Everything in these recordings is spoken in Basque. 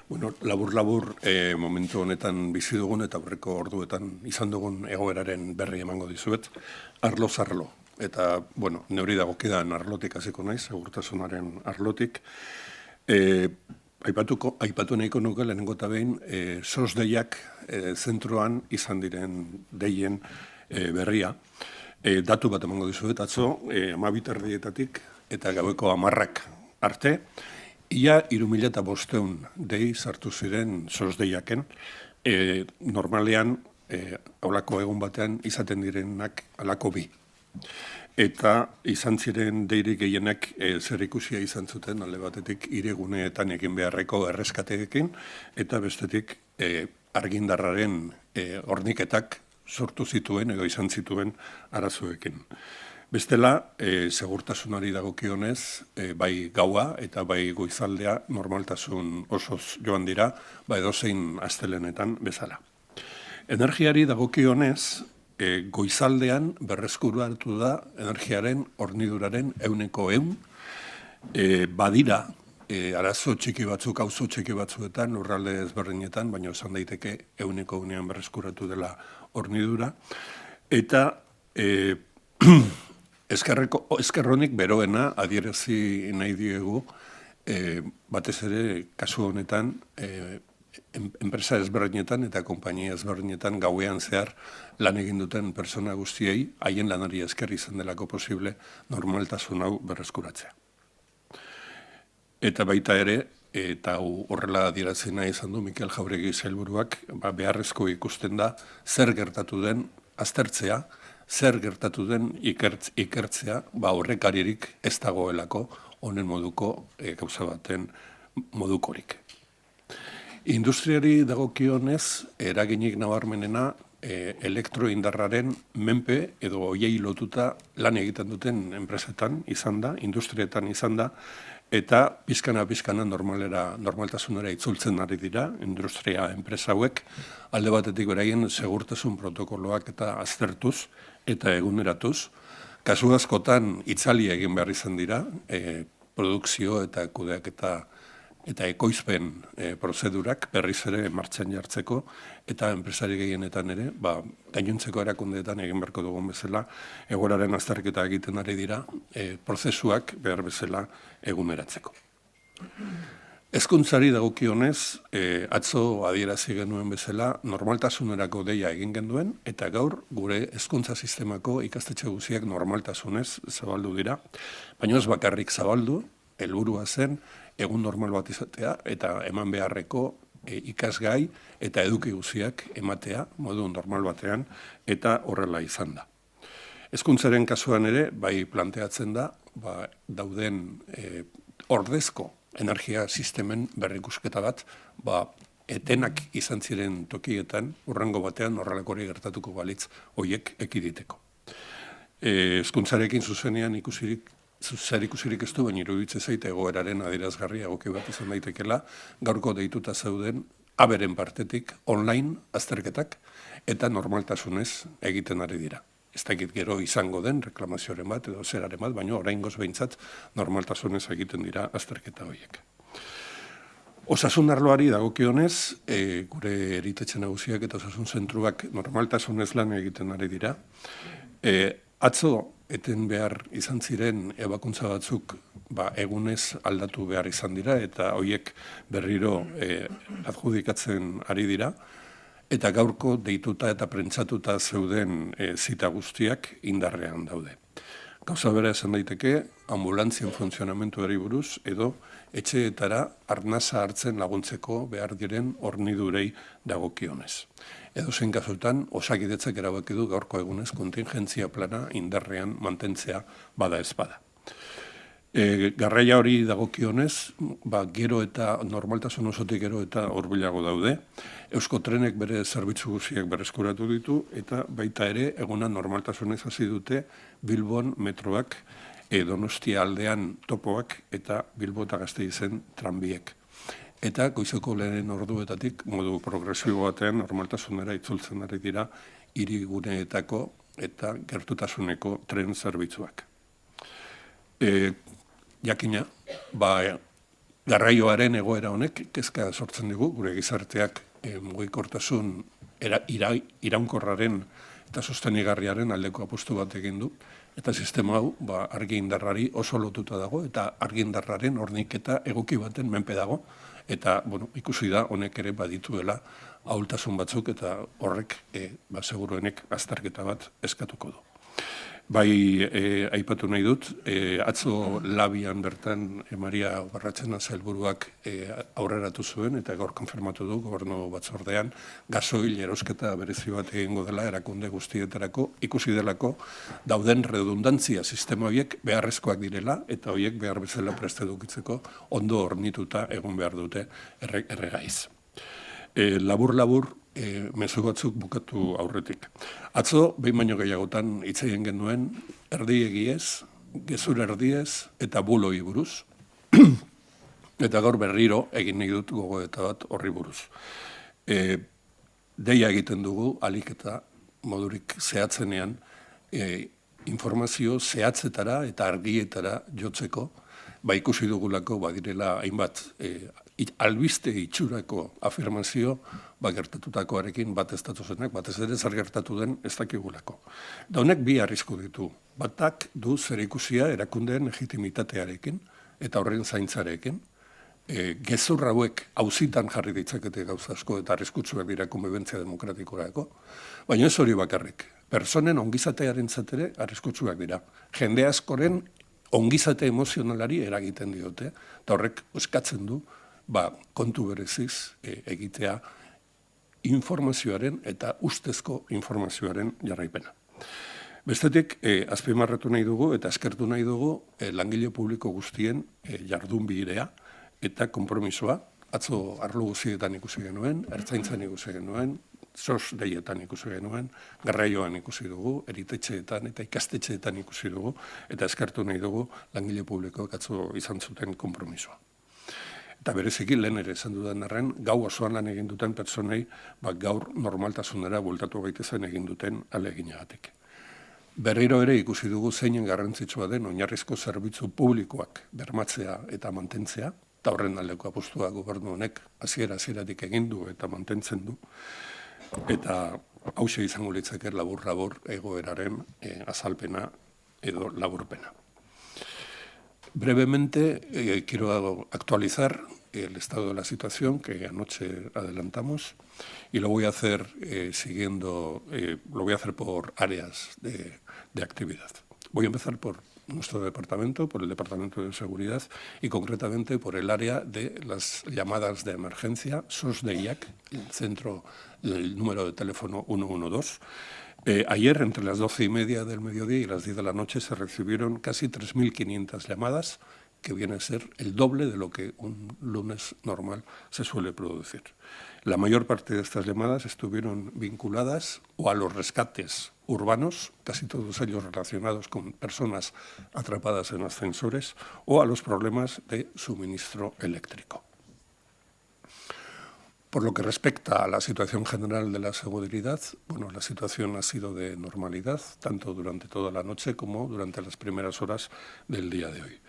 Bueno, labur-labur momentu honetan bizi dugun eta aurreko orduetan izan dugun egoeraren berri emango dizuet, arloz arlo. Eta, bueno, neuri dagokidan arlotik hasiko naiz, segurtasunaren arlotik. Aipatu nahiko nuke lehenengo eta behin, SOS deiak zentroan izan diren deien berria. Datu bat emango dizuet, atzo, 12:00 eta gaueko 10:00 arte, ia 3.500 dei sartu ziren SOS deiaken. Normalean, holako egun batean izaten direnak halako 2. Eta izan ziren deirik gehienak zer ikusia izan zuten, alde batetik hiriguneetan egin beharreko erreskateekin, eta bestetik argindarraren horniketak sortu zituen edo izan zituen arazoekin. Bestela, segurtasunari dagokionez, bai gaua eta bai goizaldea normaltasun osoz joan dira, edozein astelenetan bezala. Energiari dagokionez, goizaldean berreskuratu da energiaren horniduraren 100%. Badira, arazo txiki batzuk, auzo txiki batzuetan, lurralde ezberdinetan, baina esan daiteke 100% berreskuratu dela hornidura. Eta eskerronik beroena adierazi nahi diegu, batez ere kasu honetan, enpresa ezberdinetan eta konpainia ezberdinetan gauean zehar lan egin duten persona guztiei, haien lanari esker izan delako posible normaltasun hau berreskuratzea. Eta baita ere, eta horrela adierazi nahi izan du Mikel Jauregi sailburuak, beharrezko ikusten da zer gertatu den aztertzea, zer gertatu den ikertzea, horrekaririk ez dagoelako honen moduko gauza baten modukorik. Industriari dagokionez, eraginik nabarmenena elektroindarraren menpe edo hoiei lotuta lan egiten duten enpresetan izan da, industrietan izan da, eta pizkana normaltasunera itzultzen ari dira, industria enpresa hauek, alde batetik beraien segurtasun protokoloak eta aztertuz eta eguneratuz. Kasu askotan itzali egin behar izan dira, produkzio eta kudeaketa eta ekoizpen prozedurak berriz ere martxan jartzeko, eta enpresari gehienetan ere, gainontzeko erakundeetan egin beharko dugun bezala, egoeraren azterketa egiten ari dira, prozesuak behar bezala eguneratzeko. Hezkuntzari dagokionez, atzo adierazi genuen bezala, normaltasunerako deia egin genuen, eta gaur gure hezkuntza sistemako ikastetxe guztiak normaltasunez zabaldu dira, baina ez bakarrik zabaldu, helburua zen, egun normal bat izatea eta eman beharreko ikasgai eta eduki guztiak ematea modu normal batean eta horrela izan da. Hezkuntzaren kasuan ere, bai planteatzen da, dauden ordezko energia sistemen berrikusketa bat, etenak izan ziren tokietan, hurrengo batean horrelakori gertatuko balitz hoiek ekiditeko. Hezkuntzarekin zuzenean zer ikusirik ez du, baina iruditzen zait egoeraren adierazgarri egoki bat izan daitekela, gaurko deituta zeuden aberen partetik online azterketak eta normaltasunez egiten ari dira. Ez dakit gero izango den reklamazioaren bat edo zeraren bat, baina oraingoz behintzat normaltasunez egiten dira azterketa horiek. Osasun arloari dagokionez, gure eritetxe nagusiak eta osasun zentruak normaltasunez lan egiten ari dira. Atzo eten behar izan ziren ebakuntza batzuk egunez aldatu behar izan dira eta horiek berriro adjudikatzen ari dira. Eta gaurko deituta eta prentsatuta zeuden zita guztiak indarrean daude. Gauza bera esan daiteke, ambulantzien funtzionamentuari buruz edo etxeetara arnasa hartzen laguntzeko behar diren hornidurei dagokionez. Edozein kasutan, Osakidetzak erabaki du gaurko egunez kontingentzia plana indarrean mantentzea bada ez bada. Garraia hori dagokionez, gero eta normaltasun osotik gero eta hurbilago daude. Euskotrenek bere zerbitzu guztiak berreskuratu ditu eta baita ere eguna normaltasunez hasi dute Bilbon metroak, Donostia aldean topoak eta Bilbo eta Gasteizen tranbiek. Eta goizeko lehen orduetatik modu progresibo batean normaltasunera itzultzen ari dira hiriguneetako eta gertutasuneko tren zerbitzuak. Jakina, Garraioaren egoera honek kezka sortzen dugu, gure gizarteak mugikortasun iraunkorraren eta sostenigarriaren aldeko apustu bat egin du, eta sistema hau argi indarrari oso lotuta dago, eta argi indarraren horniketa egoki baten menpe dago, eta ikusi da honek ere badituela ahultasun batzuk, eta horrek seguruenek azterketa bat eskatuko du. Bai, aipatu nahi dut, atzo labian bertan Maria Barratxena sailburuak aurreratu zuen, eta gaur konfirmatu du gobernu batzordean, gasoil erosketa berezi bat egingo dela erakunde guztietarako, ikusi delako dauden redundantzia sistema horiek beharrezkoak direla, eta horiek behar bezala preste edukitzeko ondo hornituta egon behar dute erregaiz. Labur-labur, mezu batzuk bukatu aurretik. Atzo, behin baino gehiagotan hitz egin genuen, erdiegiez, gezur erdiez eta buloi buruz. Eta gaur berriro egin nahi dut gogoeta bat horri buruz. Deia egiten dugu, alik eta modurik zehatzenean, informazio zehatzetara eta argietara jotzeko, ikusi dugulako badirela hainbat albiste itxurako afirmazio gertatutakoarekin bat ez datozenak, batez ere zer gertatu den ez dakigulako. Da honek bi arrisku ditu. Batak du zer ikusia erakundeen legitimitatearekin eta horren zaintzarekin. Gezur hauek auzitan jarri ditzakete gauza asko eta arriskutsuak dira konbibentzia demokratikorako, baina ez hori bakarrik. Personen ongizatearen zatere arriskutsuak dira. Jende askoren ongizate emozionalari eragiten diote, eta horrek eskatzen du kontu bereziz egitea informazioaren eta ustezko informazioaren jarraipena. Bestetik, azpimarratu nahi dugu eta eskertu nahi dugu langile publiko guztien jardunbidea eta konpromisoa. Atzo arlo guztietan ikusi genuen, ertzaintzan ikusi genuen, SOS deietan ikusi genuen, garraioan ikusi dugu, eritetxeetan eta ikastetxeetan ikusi dugu, eta eskertu nahi dugu langile publikoak atzo izan zuten konpromisoa. Eta bereziki lehen ere esan dudan arren, gau osoan lan egin duten pertsonei, gaur normaltasunera bueltatu gaitezen egin duten aleginagatik. Berriro ere ikusi dugu zeinen garrantzitsua den oinarrizko zerbitzu publikoak bermatzea eta mantentzea, eta horren aldeko apustua gobernu honek hasieratik egin du eta mantentzen du, eta hauxe izango litzake labur-labur egoeraren azalpena edo laburpena. Brevemente, quiero actualizar el estado de la situación que anoche adelantamos y lo voy a hacer lo voy a hacer por áreas de actividad. Voy a empezar por nuestro departamento, por el Departamento de Seguridad y concretamente por el área de las llamadas de emergencia, SOS DEIAC, el número de teléfono 112. Ayer, entre las 12:30 del mediodía y las 10 de la noche, se recibieron casi 3.500 llamadas, que viene a ser el doble de lo que un lunes normal se suele producir. La mayor parte de estas llamadas estuvieron vinculadas o a los rescates urbanos, casi todos ellos relacionados con personas atrapadas en ascensores, o a los problemas de suministro eléctrico. Por lo que respecta a la situación general de la seguridad, la situación ha sido de normalidad, tanto durante toda la noche como durante las primeras horas del día de hoy.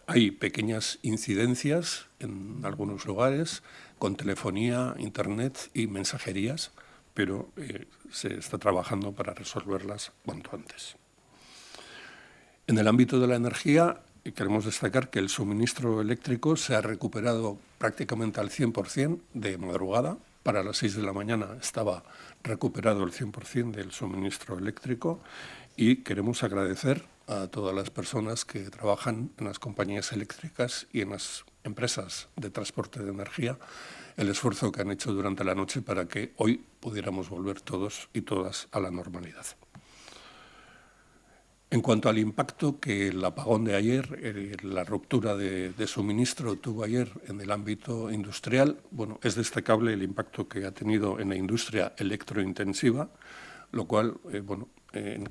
Hay pequeñas incidencias en algunos lugares con telefonía, internet y mensajerías, pero se está trabajando para resolverlas cuanto antes. En el ámbito de la energía, queremos destacar que el suministro eléctrico se ha recuperado prácticamente al 100% de madrugada. Para las 6 de la mañana estaba recuperado el 100% del suministro eléctrico y queremos agradecer a todas las personas que trabajan en las compañías eléctricas y en las empresas de transporte de energía el esfuerzo que han hecho durante la noche para que hoy pudiéramos volver todos y todas a la normalidad. En cuanto al impacto que el apagón de ayer, la ruptura de suministro tuvo ayer en el ámbito industrial, es destacable el impacto que ha tenido en la industria electrointensiva, lo cual,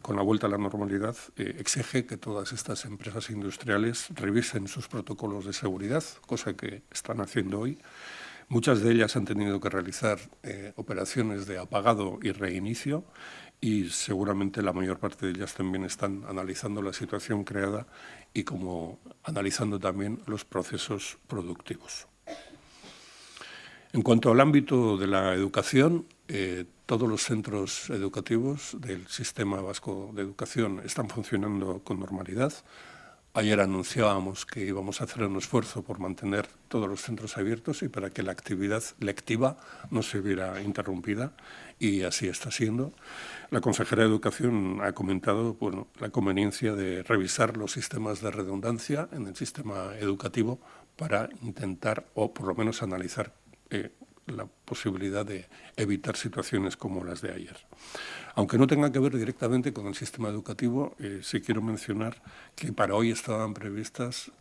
con la vuelta a la normalidad, exige que todas estas empresas industriales revisen sus protocolos de seguridad, cosa que están haciendo hoy, Muchas de ellas han tenido que realizar operaciones de apagado y reinicio, y seguramente la mayor parte de ellas también están analizando la situación creada y como analizando también los procesos productivos. En cuanto al ámbito de la educación, todos los centros educativos del Sistema Vasco de Educación están funcionando con normalidad. Ayer anunciábamos que íbamos a hacer un esfuerzo por mantener todos los centros abiertos y para que la actividad lectiva no se viera interrumpida, y así está siendo. La consejera de Educación ha comentado la conveniencia de revisar los sistemas de redundancia en el sistema educativo para intentar, o por lo menos analizar, la posibilidad de evitar situaciones como las de ayer. Aunque no tenga que ver directamente con el sistema educativo, sí quiero mencionar que para hoy estaban previstos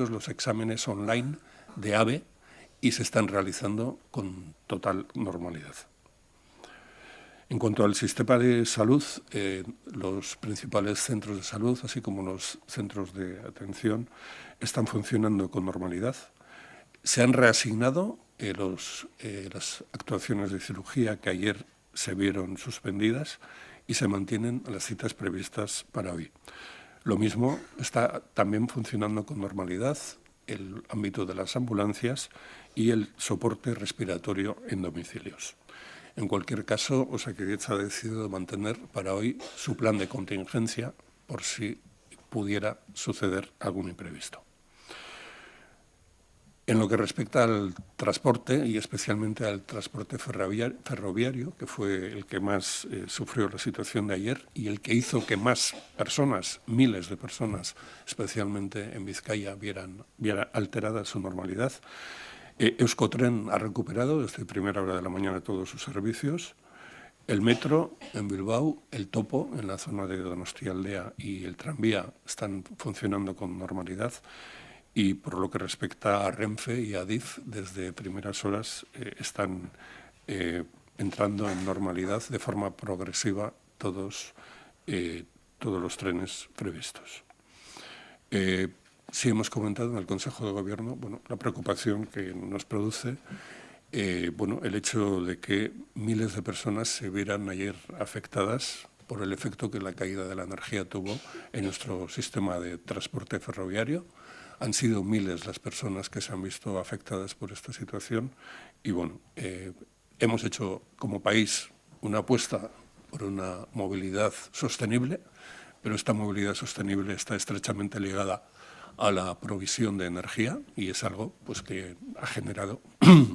los exámenes online de AVE y se están realizando con total normalidad. En cuanto al sistema de salud, los principales centros de salud, así como los centros de atención, están funcionando con normalidad. Se han reasignado las actuaciones de cirugía que ayer se vieron suspendidas y se mantienen las citas previstas para hoy. Lo mismo está también funcionando con normalidad el ámbito de las ambulancias y el soporte respiratorio en domicilios. En cualquier caso, Osakidetza ha decidido mantener para hoy su plan de contingencia por si pudiera suceder algún imprevisto. En lo que respecta al transporte, y especialmente al transporte ferroviario, que fue el que más sufrió la situación de ayer y el que hizo que más personas, miles de personas, especialmente en Vizcaya, vieran alterada su normalidad, Euskotren ha recuperado desde primera hora de la mañana todos sus servicios. El metro en Bilbao, el topo en la zona de Donostialdea y el tranvía están funcionando con normalidad. Y por lo que respecta a Renfe y a Adif, desde primeras horas están entrando en normalidad de forma progresiva todos los trenes previstos. Sí hemos comentado en el Consejo de Gobierno la preocupación que nos produce el hecho de que miles de personas se vieran ayer afectadas por el efecto que la caída de la energía tuvo en nuestro sistema de transporte ferroviario. Han sido miles las personas que se han visto afectadas por esta situación y hemos hecho como país una apuesta por una movilidad sostenible, pero esta movilidad sostenible está estrechamente ligada a la provisión de energía y es algo que ha generado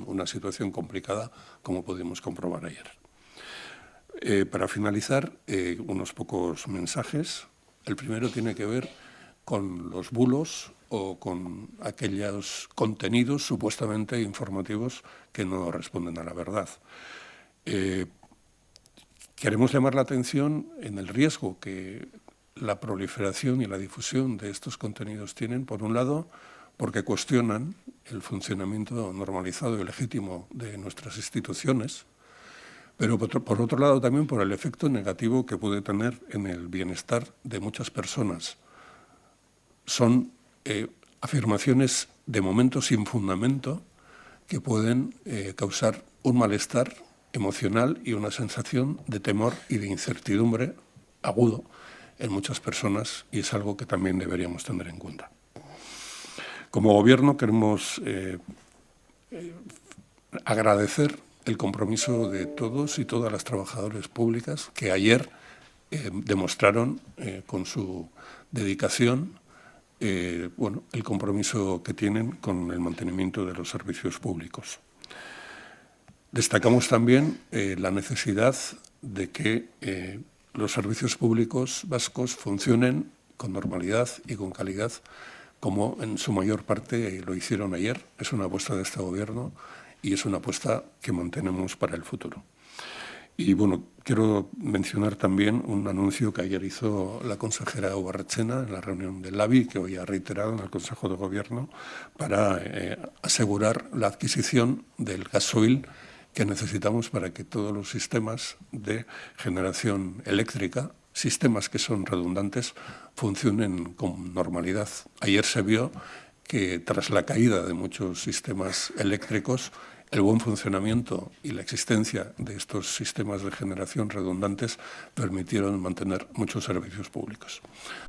una situación complicada, como pudimos comprobar ayer. Para finalizar, unos pocos mensajes. El primero tiene que ver con los bulos o con aquellos contenidos supuestamente informativos que no responden a la verdad. Queremos llamar la atención en el riesgo que la proliferación y la difusión de estos contenidos tienen, por un lado, porque cuestionan el funcionamiento normalizado y legítimo de nuestras instituciones, pero por otro lado también por el efecto negativo que puede tener en el bienestar de muchas personas. Son afirmaciones de momento sin fundamento que pueden causar un malestar emocional y una sensación de temor y de incertidumbre agudo en muchas personas, y es algo que también deberíamos tener en cuenta. Como Gobierno queremos agradecer el compromiso de todos y todas las trabajadoras públicas que ayer demostraron con su dedicación el compromiso que tienen con el mantenimiento de los servicios públicos. Destacamos también la necesidad de que los servicios públicos vascos funcionen con normalidad y con calidad, como en su mayor parte lo hicieron ayer. Es una apuesta de este Gobierno y es una apuesta que mantenemos para el futuro. Y quiero mencionar también un anuncio que ayer hizo la consejera Ubarretxena en la reunión del LABI, que hoy ha reiterado en el Consejo de Gobierno, para asegurar la adquisición del gasoil que necesitamos para que todos los sistemas de generación eléctrica, sistemas que son redundantes, funcionen con normalidad. Ayer se vio que tras la caída de muchos sistemas eléctricos, el buen funcionamiento y la existencia de estos sistemas de generación redundantes permitieron mantener muchos servicios públicos.